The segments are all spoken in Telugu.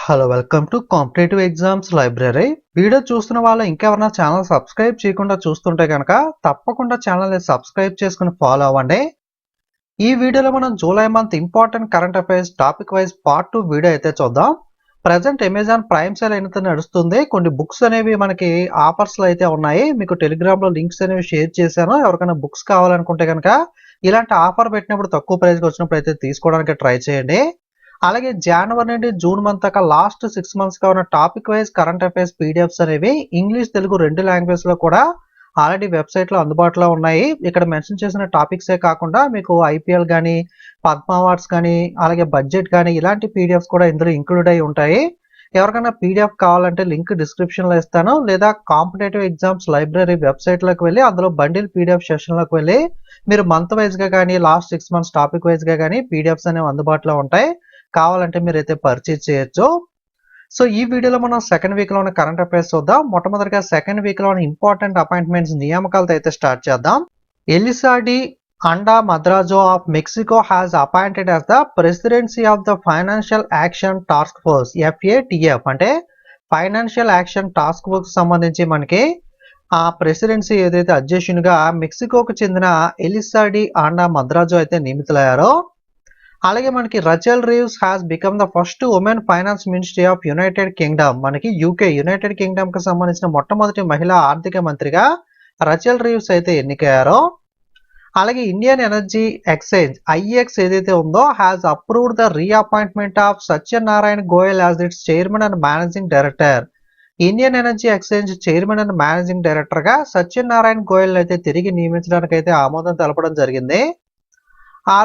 Hello welcome to competitive exams library. Video చూస్తున్న వాళ్ళు ఇంకెవరైనా ఛానల్ సబ్స్క్రైబ్ చేయకుండా చూస్తుంటే కనుక తప్పకుండా ఛానల్ని సబ్స్క్రైబ్ చేసుకుని ఫాలో అవ్వండి. ఈ వీడియోలో మనం July month important current affairs topic wise part 2 video అయితే చూద్దాం. ప్రజెంట్ అమెజాన్ ప్రైమ్ సేల్ అయితే నడుస్తుంది. కొన్ని బుక్స్ అనేవి మనకి ఆఫర్స్లో అయితే ఉన్నాయి. మీకు టెలిగ్రామ్లో లింక్స్ అనేవి షేర్ చేశాను. ఎవరికైనా బుక్స్ కావాలనుకుంటే కనుక ఇలాంటి ఆఫర్ పెట్టినప్పుడు తక్కువ ప్రైస్కి వచ్చినప్పుడు అయితే తీసుకోవడానికి ట్రై చేయండి. అలాగే జనవరి నుండి జూన్ మంత్ దాకా లాస్ట్ 6 months గా ఉన్న topic wise current affairs PDFs అనేవి ఇంగ్లీష్ తెలుగు రెండు లాంగ్వేజ్ లో కూడా ఆల్రెడీ వెబ్సైట్ లో అందుబాటులో ఉన్నాయి. ఇక్కడ మెన్షన్ చేసిన టాపిక్సే కాకుండా మీకు ఐపీఎల్ కానీ పద్మ అవార్డ్స్ కానీ అలాగే బడ్జెట్ కానీ ఇలాంటి పీడిఎఫ్స్ కూడా ఇందులో ఇంక్లూడ్ అయి ఉంటాయి. ఎవరికైనా పీడిఎఫ్ కావాలంటే లింక్ డిస్క్రిప్షన్ లో ఇస్తాను, లేదా కాంపిటేటివ్ ఎగ్జామ్స్ లైబ్రరీ వెబ్సైట్ లోకి వెళ్ళి అందులో బండిల్ పీడిఎఫ్ సెషన్ లోకి వెళ్ళి మీరు మంత్ వైజ్ గా కానీ లాస్ట్ 6 months టాపిక్ వైజ్ గా కానీ పీడిఎఫ్స్ అనేవి అందుబాటులో ఉంటాయి. కావాలంటే మీరైతే పర్చేజ్ చేయొచ్చు. సో ఈ వీడియోలో మనం సెకండ్ వీక్ లో ఉన్న కరెంట్ అఫైర్స్ చూద్దాం. మొట్టమొదటిగా సెకండ్ వీక్ లో ఉన్న ఇంపార్టెంట్ అపాయింట్మెంట్స్ నియామకాలతో అయితే స్టార్ట్ చేద్దాం. Elisa de Anda Madrazo of Mexico has appointed as the presidency of the financial action task force FATF అంటే ఫైనాన్షియల్ యాక్షన్ టాస్క్ ఫోర్స్ సంబంధించి మనకి ఆ ప్రెసిడెన్సీ ఏదైతే అధ్యక్షునిగా మెక్సికోకు చెందిన ఎలిసాడి అండా మద్రాజో అయితే నియమితులయ్యారో, అలాగే మనకి రచెల్ Reeves has become the first women finance ministry of United Kingdom. మనకి యునైటెడ్ కింగ్డమ్ కి సంబంధించిన మొట్టమొదటి మహిళా ఆర్థిక మంత్రిగా రచెల్ రీవ్స్ అయితే ఎన్నికయ్యారో. అలాగే ఇండియన్ ఎనర్జీ ఎక్స్చేంజ్ IEX ఏదైతే ఉందో has approved the reappointment of Satyanarayana Goyal as it's chairman and managing director. Indian energy exchange chairman and managing director గా సత్యనారాయణ గోయల్ అయితే తిరిగి నియమించడానికి అయితే ఆమోదం తెలపడం జరిగింది.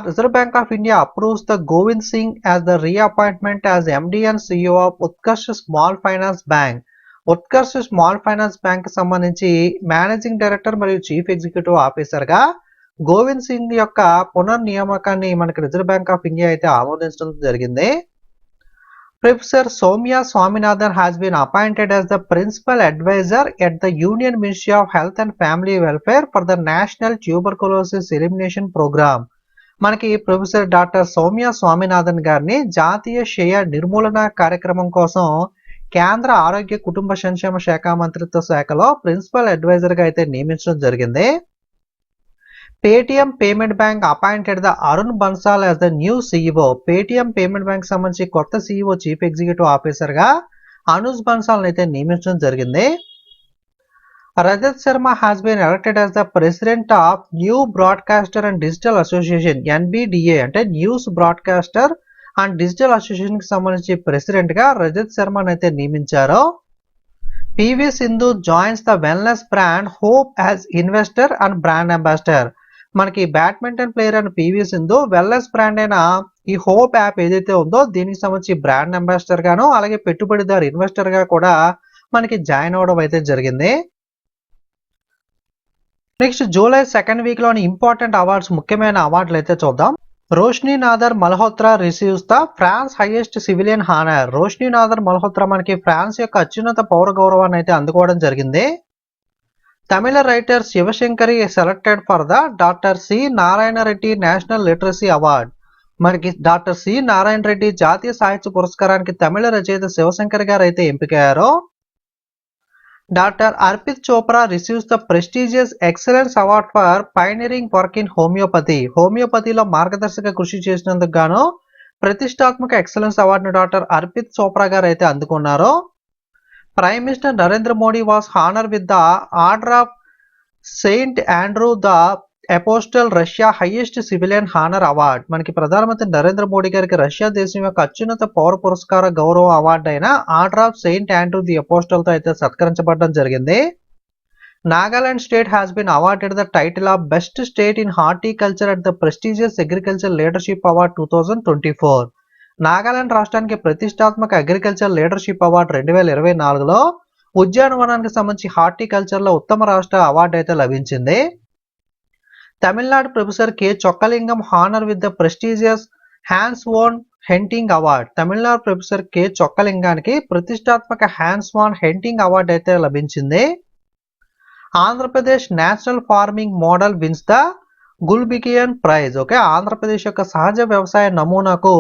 Reserve Bank of India approves the Govind Singh as the reappointment as MD and CEO of Utkarsh Small Finance Bank. Utkarsh small finance bank సంబంధించి మేనేజింగ్ డైరెక్టర్ మరియు చీఫ్ ఎగ్జిక్యూటివ్ ఆఫీసర్ గా గోవింద్ సింగ్ యొక్క పునర్నియామకాన్ని మనకి రిజర్వ్ బ్యాంక్ ఆఫ్ ఇండియా అయితే ఆమోదించడం జరిగింది. Professor Soumya Swaminathan has been appointed as the principal advisor at the Union Ministry of Health and Family Welfare for the National Tuberculosis Elimination Program. మనకి ప్రొఫెసర్ డాక్టర్ సౌమ్య స్వామినాథన్ గారిని జాతీయ క్షయ నిర్మూలన కార్యక్రమం కోసం కేంద్ర ఆరోగ్య కుటుంబ సంక్షేమ శాఖ మంత్రిత్వ శాఖలో ప్రిన్సిపల్ అడ్వైజర్ గా అయితే నియమించడం జరిగింది. Paytm payment bank appointed the Arun Bansal as the new CEO. Paytm payment bank సంబంధించి కొత్త CEO చీఫ్ ఎగ్జిక్యూటివ్ ఆఫీసర్ గా అనుజ్ బన్సాల్ అయితే నియమించడం జరిగింది. Rajat Sharma has been elected as the president of New Broadcaster and Digital Association NBDA అంటే news broadcaster and digital association కి సంబంధించి ప్రెసిడెంట్ గా రజత్ శర్మ అయితే నియమించారు. PV Sindhu joins the wellness brand Hope as investor and brand ambassador. మనకి badminton player and PV Sindhu wellness brand అయిన ఈ హోప్ యాప్ ఏదైతే ఉందో దీనికి సంబంధించి బ్రాండ్ అంబాసిడర్ గాను అలాగే పెట్టుబడిదారు ఇన్వెస్టర్ గా కూడా మనకి జాయిన్ అవడం అయితే జరిగింది. నెక్స్ట్ జూలై సెకండ్ వీక్ లోని ఇంపార్టెంట్ అవార్డ్స్ ముఖ్యమైన అవార్డులు అయితే చూద్దాం. Roshni Nadar Malhotra receives the France highest civilian honour. Roshni Nadar Malhotra మనకి ఫ్రాన్స్ యొక్క అత్యున్నత పౌర గౌరవాన్ని అయితే అందుకోవడం జరిగింది. Tamil writer Sivasankari selected for the doctor C Narayana Reddy national literacy award. మనకి డాక్టర్ సి నారాయణ రెడ్డి జాతీయ సాహిత్య పురస్కారానికి తమిళ రచయిత శివశంకర్ గారు అయితే ఎంపికయ్యారు. Doctor Arpit Chopra receives the prestigious excellence award for pioneering work in homeopathy. హోమియోపతిలో మార్గదర్శక కృషి చేసినందుకు గాను ప్రతిష్టాత్మక ఎక్సలెన్స్ అవార్డును డాక్టర్ అర్పిత్ చోప్రా గారు అయితే అందుకున్నారు. Prime minister Narendra Modi was honour with the order of Saint Andrew the apostle Russia highest civilian honour award. మనకి ప్రధానమంత్రి నరేంద్ర మోడీ గారికి రష్యా దేశం యొక్క అత్యున్నత పౌర పురస్కార గౌరవ అవార్డు అయిన Order of Saint Andrew the Apostle తో అయితే సత్కరించబడడం జరిగింది. Nagaland state has been awarded the title of best state in horticulture at the prestigious agriculture leadership award 2024. Nagaland రాష్ట్రానికి ప్రతిష్టాత్మక అగ్రికల్చర్ లీడర్షిప్ అవార్డు 2024లో ఉద్యానవనానికి సంబంధించి హార్టికల్చర్ లో ఉత్తమ రాష్ట్ర అవార్డు అయితే లభించింది. Tamil Nadu professor K Chokkalingam honour with the prestigious Hans von Hentig award. Tamil Nadu professor K చొక్కలింగానికి ప్రతిష్టాత్మక హ్యాండ్స్ ఓన్ హెంటింగ్ అవార్డు అయితే లభించింది. Andhra Pradesh national farming model wins the Gulbenkian prize. Okay, Andhra Pradesh యొక్క సహజ వ్యవసాయ నమూనాకు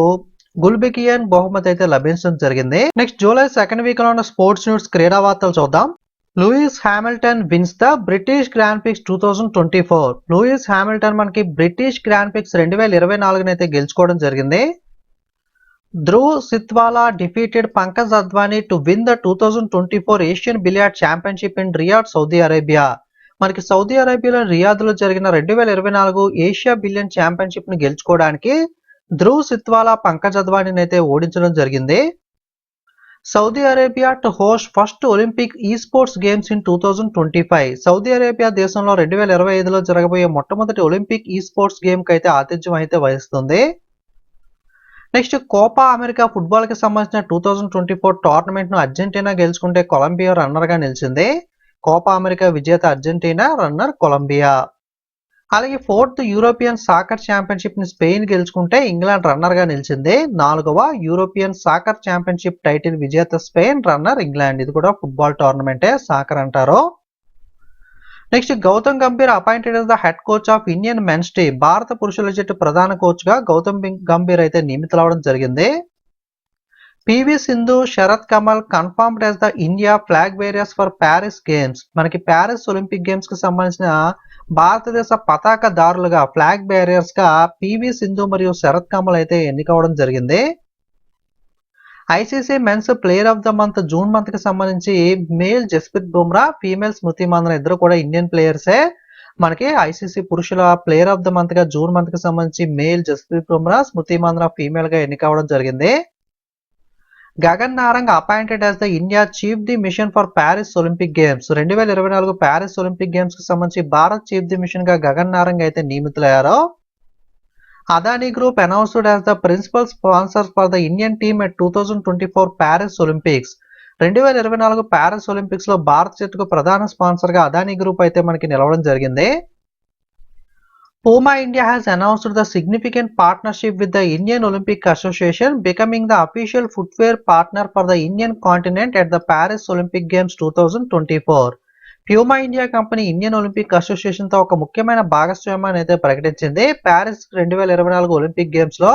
గుల్బెకియన్ బహుమతి అయితే లభించడం జరిగింది. నెక్స్ట్ జూలై సెకండ్ వీక్ లో ఉన్న స్పోర్ట్స్ న్యూస్ క్రీడా వార్తలు చూద్దాం. Lewis Hamilton wins the British grand prix 2024. Lewis Hamilton మనకి బ్రిటిష్ గ్రాండ్ ప్రిక్స్ 2024 అయితే గెలుచుకోవడం జరిగింది. Dhruv Sitwala defeated Pankaj Advani to win the 2024 Asian billiard championship in Riyadh, Saudi Arabia. మనకి సౌదీ అరేబియాలో రియాద్లో జరిగిన 2024 ఏషియా బిలియన్ ఛాంపియన్షిప్ ని గెలుచుకోవడానికి ధ్రువ్ సిత్వాలా పంకజ్ అద్వానీని అయితే ఓడించడం జరిగింది. Saudi Arabia to host first Olympic e sports games in 2025. Saudi Arabia దేశంలో 2025లో జరగబోయే మొట్టమొదటి ఒలింపిక్ ఈ స్పోర్ట్స్ గేమ్ కి అయితే ఆతిథ్యం అయితే వహిస్తుంది. నెక్స్ట్ కోపా అమెరికా ఫుట్బాల్ కి సంబంధించిన 2024 టోర్నమెంట్ ను అర్జెంటీనా గెలుచుకుంటే కొలంబియా రన్నర్ గా నిలిచింది. కోపా అమెరికా విజేత అర్జెంటీనా, రన్నర్ కొలంబియా. అలాగే 4th యూరోపియన్ సాకర్ ఛాంపియన్షిప్ ని స్పెయిన్ గెలుచుకుంటే ఇంగ్లాండ్ రన్నర్ గా నిలిచింది. 4వ యూరోపియన్ సాకర్ ఛాంపియన్షిప్ టైటిల్ విజేత స్పెయిన్, రన్నర్ ఇంగ్లాండ్. ఇది కూడా ఫుట్బాల్ టోర్నమెంటే, సాకర్ అంటారు. Next Gautam Gambhir appointed as the head coach of Indian men's team. భారత పురుషుల జట్టు ప్రధాన కోచ్ గా గౌతమ్ గంభీర్ అయితే నియమితులవడం జరిగింది. PV Sindhu, Sharath Kamal confirmed as the India flag bearers for Paris games. మనకి ప్యారిస్ ఒలింపిక్ గేమ్స్ కి సంబంధించిన భారతదేశ పతాకదారులుగా, ఫ్లాగ్ బేరియర్స్ గా పివి సింధు మరియు శరత్ కమల్ అయితే ఎన్నికవడం జరిగింది. ICC men's player of the month June month కి సంబంధించి మేల్ జస్ప్రీత్ బుమ్రా, ఫీమేల్ స్మృతి మందన ఇద్దరు కూడా ఇండియన్ ప్లేయర్సే. మనకి ఐసీసీ పురుషుల ప్లేయర్ ఆఫ్ ద మంత్ గా జూన్ మంత్ కి సంబంధించి మేల్ జస్ప్రీత్ బుమ్రా, స్మృతి మందన ఫీమేల్ గా ఎన్నికవడం జరిగింది. Gagan Narang appointed as the India chief the mission for Paris Olympic games. 2024 Paris Olympic games కి సంబంధించి భారత్ చీఫ్ ది మిషన్ గా గగన్ నారంగ్ అయితే నియమితులయ్యారు. Adani group announced as the principal sponsor for the Indian team at 2024 Paris Olympics. 2024 Paris Olympics లో భారత జట్టుకు ప్రధాన స్పాన్సర్ గా అదానీ గ్రూప్ అయితే మనకి నిలవడం జరిగింది. Puma India has announced the significant partnership with the Indian Olympic Association, becoming the official footwear partner for the Indian continent at the Paris Olympic Games 2024. Puma India company Indian Olympic association తో ఒక ముఖ్యమైన భాగస్వామ్యాన్ని అయితే ప్రకటించింది. ప్యారిస్ 2024 ఒలింపిక్ గేమ్స్ లో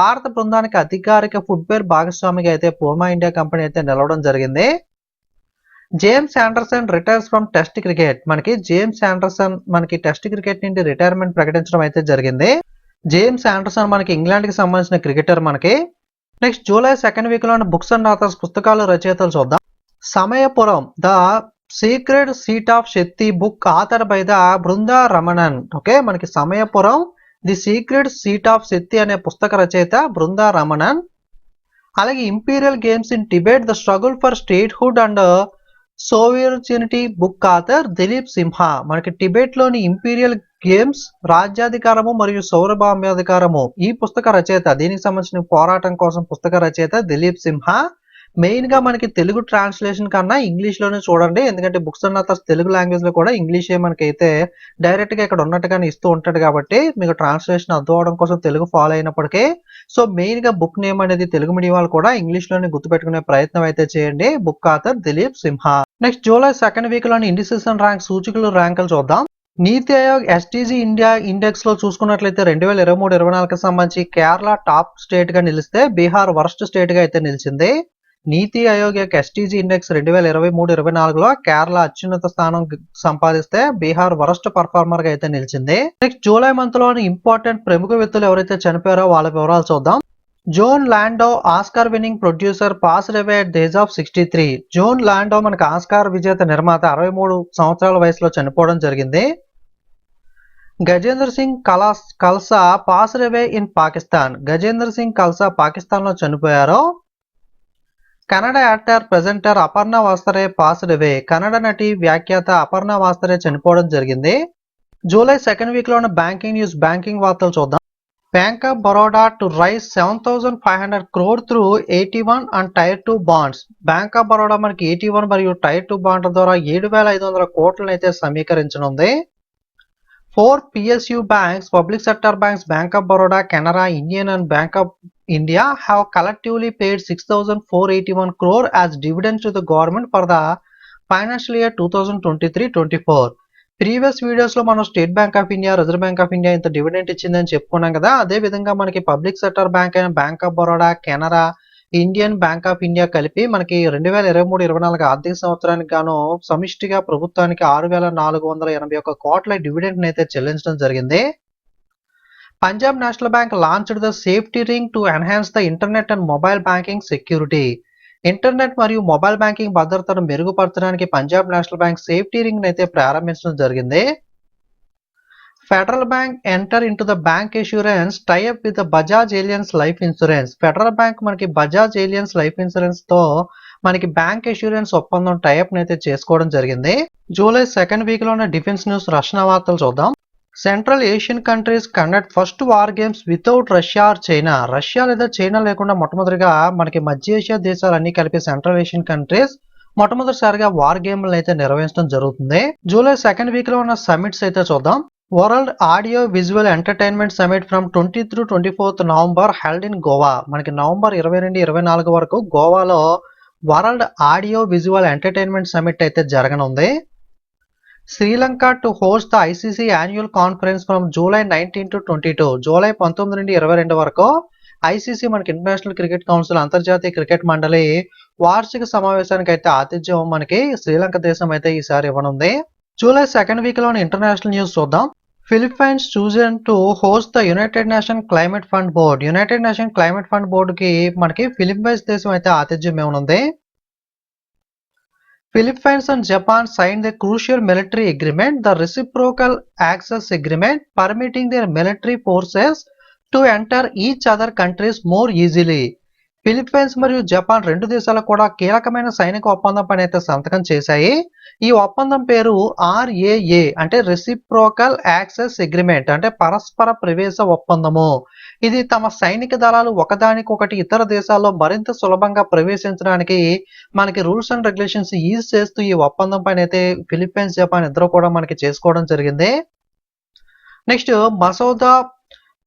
భారత బృందానికి అధికారిక ఫుట్వేర్ భాగస్వామిగా అయితే పూమా ఇండియా కంపెనీ అయితే నిలవడం జరిగింది. James Anderson retires from test cricket. మనకి జేమ్స్ ఆండర్సన్ మనకి టెస్ట్ క్రికెట్ నుండి రిటైర్మెంట్ ప్రకటించడం అయితే జరిగింది. జేమ్స్ ఆండర్సన్ మనకి ఇంగ్లాండ్ కి సంబంధించిన క్రికెటర్ మనకి. నెక్స్ట్ జూలై సెకండ్ వీక్ లో బుక్స్ అండ్ ఆథర్స్ పుస్తకాలు రచయితలు చూద్దాం. Samayapuram the secret seat of Shakti book author by the Brinda Ramanan. Okay, మనకి Samayapuram the secret seat of Shakti అనే పుస్తక రచయిత బృందా రమణన్. అలాగే imperial games in Tibet the struggle for statehood and sovereignty book author Dilip Sinha. మనకి టిబెట్ లోని ఇంపీరియల్ గేమ్స్, రాజ్యాధికారము మరియు సౌరభామ్యాధికారము ఈ పుస్తక రచయిత, దీనికి సంబంధించిన పోరాటం కోసం పుస్తక రచయిత దిలీప్ సింహ. మెయిన్ గా మనకి తెలుగు ట్రాన్స్లేషన్ కన్నా ఇంగ్లీష్ లోనే చూడండి, ఎందుకంటే books and authors Telugu language లో కూడా ఇంగ్లీషే మనకైతే డైరెక్ట్ గా ఇక్కడ ఉన్నట్టుగానే ఇస్తూ ఉంటాడు కాబట్టి మీకు ట్రాన్స్లేషన్ అర్థం అవడం కోసం తెలుగు ఫాలో అయినప్పటికీ సో మెయిన్ గా బుక్ నేమ్ అనేది తెలుగు మీడియం వాళ్ళు కూడా ఇంగ్లీష్ లోనే గుర్తుపెట్టుకునే ప్రయత్నం అయితే చేయండి. బుక్ ఆథర్ దిలీప్ సింహ. నెక్స్ట్ జూలై సెకండ్ వీక్ లోని ఇండిసెస్ అండ్ ర్యాంక్ సూచికలు ర్యాంకులు చూద్దాం. నీతి ఆయోగ్ ఎస్టీజీ ఇండియా ఇండెక్స్ లో చూసుకున్నట్లయితే 2023-24 కి సంబంధించి కేరళ టాప్ స్టేట్ గా నిలిస్తే బీహార్ వరస్ట్ స్టేట్ గా అయితే నిలిచింది. నీతి ఆయోగ్ యొక్క ఎస్టీజీ ఇండెక్స్ 2023-24 లో కేరళ అత్యున్నత స్థానం సంపాదిస్తే బీహార్ వరస్ట్ పర్ఫార్మర్ గా అయితే నిలిచింది. నెక్స్ట్ జూలై మంత్ లోని ఇంపార్టెంట్ ప్రముఖ వ్యక్తులు ఎవరైతే చనిపోయారో వాళ్ళ వివరాలు చూద్దాం. Jon Landau Oscar winning producer passed away at the age of 63. Jon Landau మనకి ఆస్కార్ విజేత నిర్మాత 63 సంవత్సరాల వయసులో చనిపోవడం జరిగింది. Gajendra Singh Khalsa passed away in Pakistan. Gajendra Singh Khalsa Pakistan లో చనిపోయారు. Kannada actor presenter Aparna Vastarey passed away. Kannada నటి వ్యాఖ్యాత అపర్ణ వాస్తరే చనిపోవడం జరిగింది. జూలై సెకండ్ వీక్ లో ఉన్న బ్యాంకింగ్ న్యూస్, బ్యాంకింగ్ వార్తలు చూద్దాం. Bank of Baroda to raise 7,500 crore through 81 and tier 2 bonds. Bank of Baroda మనకి 81 మరియు టైర్ 2 బాండ్ల ద్వారా 7,500 కోట్లను అయితే సమీకరించనుంది. 4 PSU banks, public sector banks, Bank of Baroda, Canara, Indian and Bank of India have collectively paid 6,481 crore as dividends to the government for the financial year 2023-24. Previous videos లో మనం state bank of India, reserve bank of India ఇంత డివిడెంట్ ఇచ్చిందని చెప్పుకున్నాం కదా. అదే విధంగా మనకి పబ్లిక్ సెక్టర్ బ్యాంక్ అయిన bank of Baroda, Canara, Indian bank of India కలిపి మనకి 2023-24 ఆర్థిక సంవత్సరానికి గాను సమిష్టిగా ప్రభుత్వానికి 6,481 కోట్ల డివిడెంట్ అయితే చెల్లించడం జరిగింది. Punjab national bank launched the safety ring to enhance the internet and mobile banking security. Internet మరియు మొబైల్ బ్యాంకింగ్ భద్రతను మెరుగుపరచడానికి Punjab national bank safety ring అయితే ప్రారంభించడం జరిగింది. Federal bank enter into the bank insurance tie up with Bajaj aliens life insurance. Federal bank మనకి బజాజ్ ఏలియన్స్ లైఫ్ ఇన్సూరెన్స్ తో మనకి బ్యాంక్ ఇన్సూరెన్స్ ఒప్పందం టైఅప్ అయితే చేసుకోవడం జరిగింది. జూలై సెకండ్ వీక్ లోనే డిఫెన్స్ న్యూస్ రక్షణ వార్తలు చూద్దాం. Central Asian countries conduct first war games without Russia are China. Russia లేదా చైనా లేకుండా మొట్టమొదటిగా మనకి మధ్య ఏషియా దేశాలన్నీ కలిపి సెంట్రల్ ఏషియన్ కంట్రీస్ మొట్టమొదటిసారిగా వార్ గేమ్లు అయితే నిర్వహించడం జరుగుతుంది. జూలై సెకండ్ వీక్ లో ఉన్న సమిట్స్ అయితే చూద్దాం. World audio visual entertainment summit from 20-24 November held in Goa. మనకి నవంబర్ 22-24 వరకు గోవాలో world audio visual entertainment summit అయితే జరగనుంది. Sri Lanka to host the ICC annual conference from July 19-22. July 19 నుండి 22 వరకు ఐసీసీ మనకి ఇంటర్నేషనల్ క్రికెట్ కౌన్సిల్ అంతర్జాతీయ క్రికెట్ మండలి వార్షిక సమావేశానికి అయితే ఆతిథ్యం మనకి శ్రీలంక దేశం అయితే ఈసారి ఇవ్వనుంది. జూలై సెకండ్ వీక్ లోని ఇంటర్నేషనల్ న్యూస్ చూద్దాం. Philippines chosen to host the United nation climate fund board. United nation climate fund board కి మనకి ఫిలిప్పైన్స్ దేశం అయితే ఆతిథ్యం ఇవ్వనుంది. Philippines and Japan signed a crucial military agreement, the Reciprocal Access Agreement, permitting their military forces to enter each other countries more easily. Philippines మరియు జపాన్ రెండు దేశాలు కూడా కీలకమైన సైనిక ఒప్పందం పైన అయితే సంతకం చేశాయి. ఈ ఒప్పందం పేరు RAA అంటే రెసిప్రోకల్ యాక్సెస్ అగ్రిమెంట్ అంటే పరస్పర ప్రవేశ ఒప్పందము. ఇది తమ సైనిక దళాలు ఒకదానికొకటి ఇతర దేశాల్లో మరింత సులభంగా ప్రవేశించడానికి మనకి రూల్స్ అండ్ రెగ్యులేషన్స్ ఈజ్ చేస్తూ ఈ ఒప్పందం పైన అయితే ఫిలిప్పైన్స్, జపాన్ ఇద్దరు కూడా మనకి చేసుకోవడం జరిగింది. Next Masoud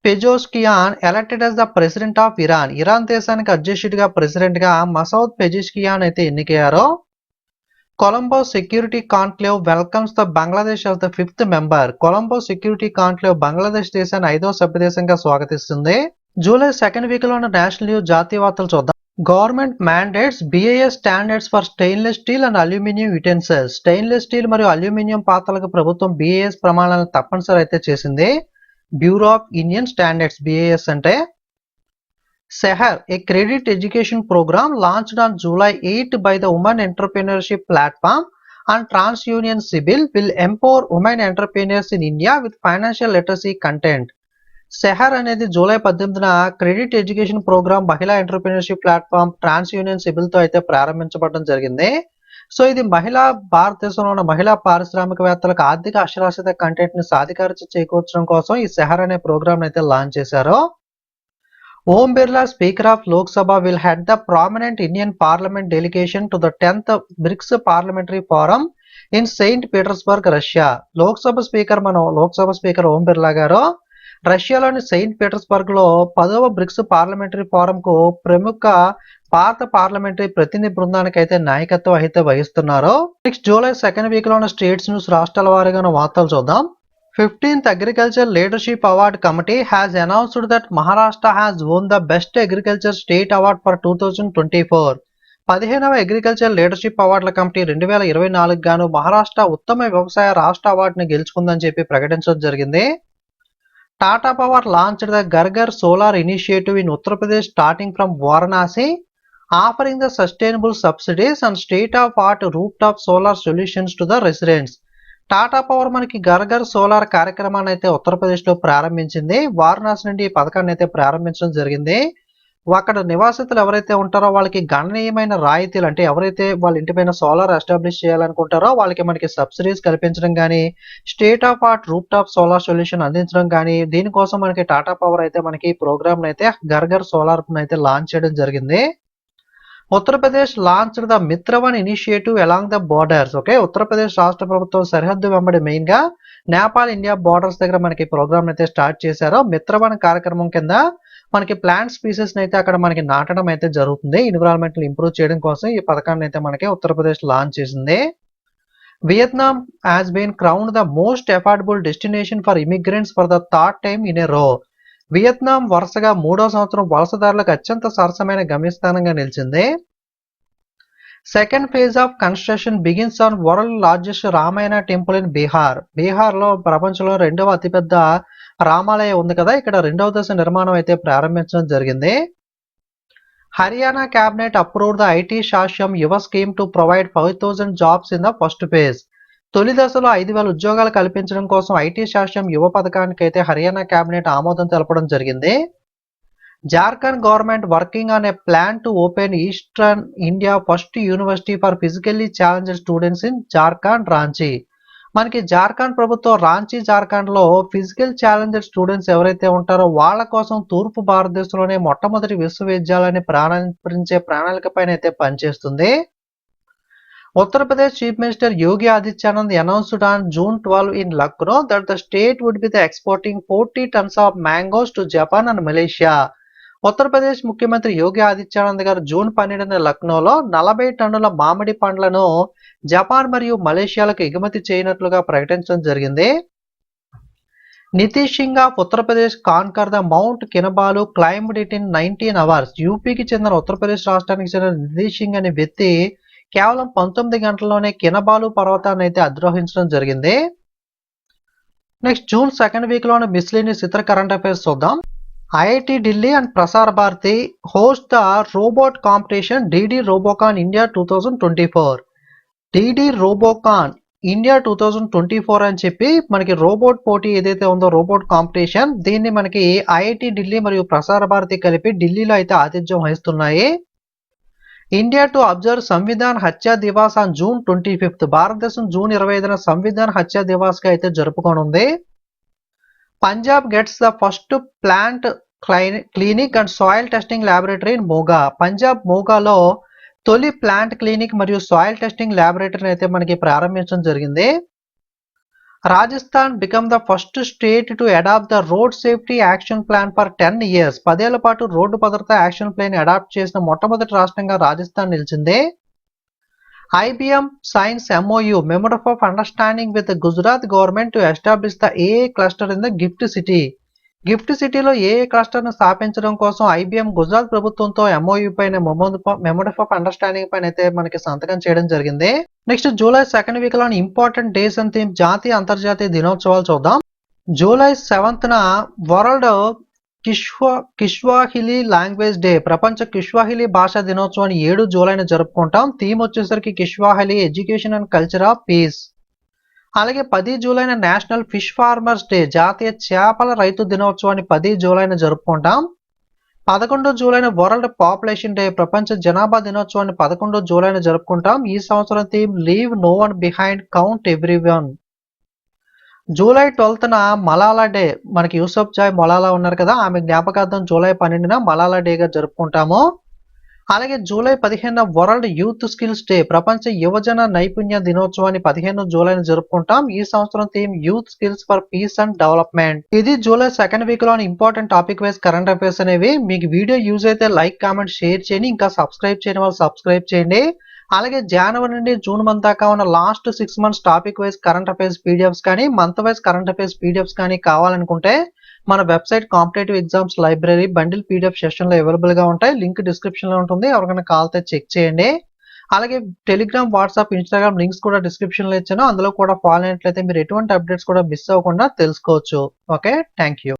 Pezeshkian elected as the president of Iran. Iran దేశానికి అధ్యక్షుడిగా ప్రెసిడెంట్ గా మసౌద్ పెజోష్కియాన్ అయితే ఎన్నికయ్యారు. Colombo security conclave welcomes the Bangladesh as the 5th member. Colombo security conclave Bangladesh దేశాన్ని 5వ సభ్య దేశంగా స్వాగతిస్తుంది. జూలై సెకండ్ వీక్ లో ఉన్న నేషనల్ న్యూస్ జాతీయ వార్తలు చూద్దాం. Government mandates BIS standards for stainless steel and aluminium utensils. Stainless steel మరియు అల్యూమినియం పాత్రలకు ప్రభుత్వం BIS ప్రమాణాలను తప్పనిసరి అయితే చేసింది. Bureau of Indian standards BIS అంటే. Seher, a credit education program launched on July 8 by the Women Entrepreneurship Platform and TransUnion Civil, will empower women entrepreneurs in India with financial literacy content. సెహర్ అనేది జూలై 18న క్రెడిట్ ఎడ్యుకేషన్ ప్రోగ్రామ్ మహిళా ఎంటర్ప్రెన్యూర్షిప్ ప్లాట్ఫామ్ ట్రాన్స్యూనియన్ సిబిల్ తో అయితే ప్రారంభించబడడం జరిగింది. సో ఇది భారతదేశంలో ఉన్న మహిళా పారిశ్రామికవేత్తలకు ఆర్థిక అక్షరాస్యత కంటెంట్ ని సాధికారత చేకూర్చడం కోసం ఈ సెహర్ అనే ప్రోగ్రామ్ అయితే లాంచ్ చేశారు. Om Birla, Speaker of Lok Sabha, will head the prominent Indian Parliament delegation to the 10th BRICS Parliamentary Forum in St. Petersburg, Russia. Lok Sabha speaker Om Birla గారు రష్యాలోని సెయింట్ పీటర్స్బర్గ్ లో 10వ బ్రిక్స్ పార్లమెంటరీ ఫోరం కు ప్రముఖ భారత పార్లమెంటరీ ప్రతినిధి బృందానికి అయితే నాయకత్వం అయితే వహిస్తున్నారు. నెక్స్ట్ జూలై సెకండ్ వీక్ లో ఉన్న స్టేట్స్ న్యూస్ రాష్ట్రాల వారీగా వార్తలు చూద్దాం. 15th Agriculture Leadership Award Committee has announced that Maharashtra has won the Best Agriculture State Award for 2024. 15వ అగ్రికల్చర్ లీడర్షిప్ అవార్డుల కమిటీ 2024 గాను మహారాష్ట్ర ఉత్తమ వ్యవసాయ రాష్ట్ర అవార్డుని గెలుచుకుందని చెప్పి ప్రకటించడం జరిగింది. టాటా పవర్ లాంచ్డ్ ద గర్గర్ solar initiative in Uttar Pradesh starting from Varanasi, offering the sustainable subsidies and state of art roof top solar solutions to the residents. Tata power మనకి గర్గర్ సోలార్ కార్యక్రమాన్ని అయితే ఉత్తరప్రదేశ్ లో ప్రారంభించింది. వారణాసి నుండి ఈ పథకాన్ని అయితే ప్రారంభించడం జరిగింది. అక్కడ నివాసితులు ఎవరైతే ఉంటారో వాళ్ళకి గణనీయమైన రాయితీలు, అంటే ఎవరైతే వాళ్ళ ఇంటిపైన సోలార్ ఎస్టాబ్లిష్ చేయాలనుకుంటారో వాళ్ళకి మనకి సబ్సిడీస్ కల్పించడం కానీ, state of art roof top solar solution అందించడం కానీ, దీనికోసం మనకి టాటా పవర్ అయితే మనకి ఈ ప్రోగ్రామ్ అయితే గర్గర్ సోలార్ అయితే లాంచ్ చేయడం జరిగింది. Uttar Pradesh launched the Mitravan initiative along the borders. Okay, Uttar Pradesh రాష్ట్ర ప్రభుత్వం సరిహద్దు వెంబడి మెయిన్ గా నేపాల్ ఇండియా బోర్డర్స్ దగ్గర మనకి ప్రోగ్రామ్ అయితే స్టార్ట్ చేశారు. మిత్రవన్ కార్యక్రమం కింద మనకి ప్లాంట్ స్పీసెస్ అయితే అక్కడ మనకి నాటడం అయితే జరుగుతుంది. ఎన్విరాన్మెంట్ ఇంప్రూవ్ చేయడం కోసం ఈ పథకాన్ని అయితే మనకి ఉత్తరప్రదేశ్ లాంచ్ చేసింది. Vietnam has been crowned the most affordable destination for immigrants for the third time in a row. Vietnam వరుసగా మూడో సంవత్సరం వలసదారులకు అత్యంత సరసమైన గమ్యస్థానంగా నిలిచింది. Second phase of construction begins on world largest Ramayana temple in Bihar. బీహార్లో ప్రపంచంలో రెండవ అతిపెద్ద రామాలయం ఉంది కదా, ఇక్కడ రెండవ దశ నిర్మాణం అయితే ప్రారంభించడం జరిగింది. Haryana cabinet approved the IT Saksham Yuva scheme to provide 5,000 jobs in the first phase. తొలి దశలో 5,000 ఉద్యోగాలు కల్పించడం కోసం ఐటీ శాస్యం యువ పథకానికి అయితే హర్యానా క్యాబినెట్ ఆమోదం తెలపడం జరిగింది. Jharkhand government working on a plan to open eastern India first university for physically challenged students in Jharkhand Ranchi. మనకి జార్ఖండ్ ప్రభుత్వం రాంచీ జార్ఖండ్లో ఫిజికల్ ఛాలెంజ్డ్ స్టూడెంట్స్ ఎవరైతే ఉంటారో వాళ్ళ కోసం తూర్పు భారతదేశంలోనే మొట్టమొదటి విశ్వవిద్యాలయాన్ని ప్రారంభించే ప్రణాళిక పైన అయితే పనిచేస్తుంది. Uttar Pradesh chief minister Yogi Adityanath announced on June 12 in Lucknow that the state would be exporting 40 tons of mangoes to Japan and Malaysia. Uttar Pradesh ముఖ్యమంత్రి యోగి ఆదిత్యనాథ్ గారు జూన్ 12న లక్నోలో 40 టన్నుల మామిడి పండ్లను జపాన్ మరియు మలేషియాలకు ఎగుమతి చేయనట్లుగా ప్రకటించడం జరిగింది. Nitish Singh of Uttar Pradesh conquer the mount Kinabalu climbed it in 19 hours. యూపీకి చెందిన ఉత్తరప్రదేశ్ రాష్ట్రానికి చెందిన నితీష్ సింగ్ అనే వ్యక్తి కేవలం 19 గంటల్లోనే కినబాలు పర్వతాన్ని అయితే అధిరోహించడం జరిగింది. నెక్స్ట్ జూన్ సెకండ్ వీక్ లోని మిస్లేనియస్ ఇతర కరెంట్ అఫైర్స్ చూద్దాం. IIT Delhi and Prasar Bharati host the robot competition DD Robocon India 2024. DD Robocon India 2024 అని చెప్పి మనకి రోబోట్ పోటీ ఏదైతే ఉందో రోబోట్ కాంపిటీషన్, దీన్ని మనకి ఐఐటి ఢిల్లీ మరియు ప్రసార భారతి కలిపి ఢిల్లీలో అయితే ఆతిథ్యం వహిస్తున్నాయి. ఇండియా టు అబ్జర్వ్ సంవిధాన్ హత్యా దివాస్ ఆన్ జూన్ 25. భారతదేశం జూన్ 25న సంవిధాన్ హత్యా దివాస్ గా అయితే జరుపుకోనుంది. Punjab gets the first plant clinic and soil testing laboratory in Moga. Punjab మోగాలో తొలి ప్లాంట్ క్లినిక్ మరియు సాయిల్ టెస్టింగ్ ల్యాబొరేటరీని అయితే మనకి ప్రారంభించడం జరిగింది. Rajasthan become the first state to adopt the road safety action plan for 10 years. 10 ఏళ్ల పాటు రోడ్డు భద్రతా యాక్షన్ ప్లాన్ అడాప్ట్ చేసిన మొట్టమొదటి రాష్ట్రంగా రాజస్థాన్ నిలిచింది. IBM signs MOU Memorandum of Understanding with the Gujarat government to establish the AA cluster in the GIFT City. Gift సిటీలో AA క్లస్టర్ ను స్థాపించడం కోసం IBM గుజరాత్ ప్రభుత్వంతో MOU పైన మెమోరండం ఆఫ్ అండర్స్టాండింగ్ పైన అయితే మనకి సంతకం చేయడం జరిగింది. నెక్స్ట్ జూలై సెకండ్ వీక్ లోని ఇంపార్టెంట్ డేస్ అండ్ థీమ్ జాతీయ అంతర్జాతీయ దినోత్సవాలు చూద్దాం. జూలై 7న వరల్డ్ కిష్వాహిలి లాంగ్వేజ్ డే, ప్రపంచ కిష్వాహిలి భాషా దినోత్సవాన్ని 7 జూలైన జరుపుకుంటాం. థీమ్ వచ్చేసరికి Kiswahili education and culture of peace. అలాగే 10 జూలైన నేషనల్ ఫిష్ ఫార్మర్స్ డే, జాతీయ చేపల రైతు దినోత్సవాన్ని 10 జూలైన జరుపుకుంటాం. 11 జూలైన వరల్డ్ పాపులేషన్ డే, ప్రపంచ జనాభా దినోత్సవాన్ని 11 జూలైన జరుపుకుంటాం. ఈ సంవత్సరం theme leave no one behind, count everyone. July 12న మలాలా డే, మనకి యూసఫ్ జాయ్ మలాలా ఉన్నారు కదా, ఆమె జ్ఞాపకార్థం జూలై 12న మలాలా డేగా జరుపుకుంటాము. అలాగే జూలై 15న వరల్డ్ యూత్ స్కిల్స్ డే, ప్రపంచ యువజన నైపుణ్య దినోత్సవాన్ని 15 జూలైన జరుపుకుంటాం. ఈ సంవత్సరం theme youth skills for peace and development. ఇది జూలై సెకండ్ వీక్ లోని important topic wise current affairs అనేవి. మీకు వీడియో యూజ్ అయితే లైక్, కామెంట్, షేర్ చేయండి. ఇంకా సబ్స్క్రైబ్ చేయని వాళ్ళు సబ్స్క్రైబ్ చేయండి. అలాగే జనవరి నుండి జూన్ మంత్ దాకా ఉన్న last 6 months topic wise current affairs PDFs కానీ month wise current affairs PDFs కానీ కావాలనుకుంటే మన website competitive exams library bundle PDF session లో అవైలబుల్ గా ఉంటాయి. లింక్ డిస్క్రిప్షన్ లో ఉంటుంది, ఎవరికైనా కావాలితే చెక్ చేయండి. అలాగే టెలిగ్రామ్, వాట్సాప్, ఇన్స్టాగ్రామ్ లింక్స్ కూడా డిస్క్రిప్షన్ లో ఇచ్చాను, అందులో కూడా ఫాలో అయినట్లయితే మీరు ఎటువంటి అప్డేట్స్ కూడా మిస్ అవ్వకుండా తెలుసుకోవచ్చు. Okay, thank you.